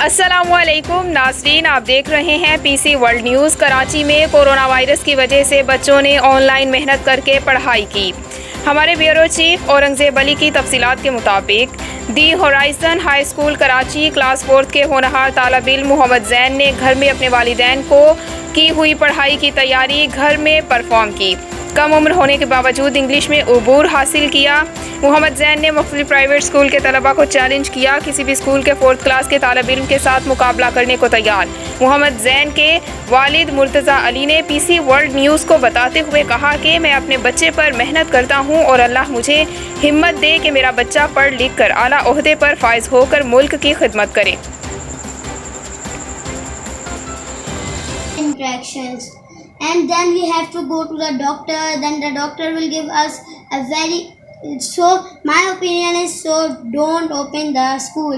السلام علیکم ناظرین، آپ دیکھ رہے ہیں پی سی ورلڈ نیوز۔ کراچی میں کورونا وائرس کی وجہ سے بچوں نے آن لائن محنت کر کے پڑھائی کی۔ ہمارے بیورو چیف اورنگزیب علی کی تفصیلات کے مطابق the horizon high school Karachi class 4 کے ہونہار طالب علم محمد زین نے گھر میں اپنے والدین کو کی ہوئی پڑھائی کی تیاری گھر میں پرفارم کی۔ کم عمر ہونے کے باوجود انگلش میں عبور حاصل کیا۔ محمد زین نے مختلف پرائیویٹ اسکول کے طلباء کو چیلنج کیا، کسی بھی اسکول کے 4th کلاس کے طالب علم کے ساتھ مقابلہ کرنے کو تیار۔ محمد زین کے والد مرتضیٰ علی نے پی سی ورلڈ نیوز کو بتاتے ہوئے کہا کہ میں اپنے بچے پر محنت کرتا ہوں اور اللہ مجھے ہمت دے کہ میرا بچہ پڑھ لکھ کر اعلیٰ عہدے پر فائز ہو کر ملک کی خدمت کرے۔ Interactions, and then we have to go to the doctor, then the doctor will give us a so my opinion is, so don't open the school,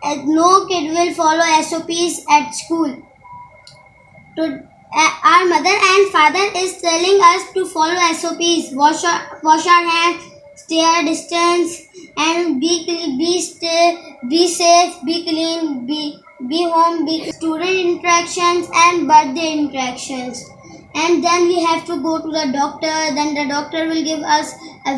and no kid will follow SOPs at school. Our mother and father is telling us to follow SOPs, wash our hands, stay a distance, and be safe, be clean, be home, be student interactions and birthday interactions. And then we have to go to the doctor, then the doctor will give us a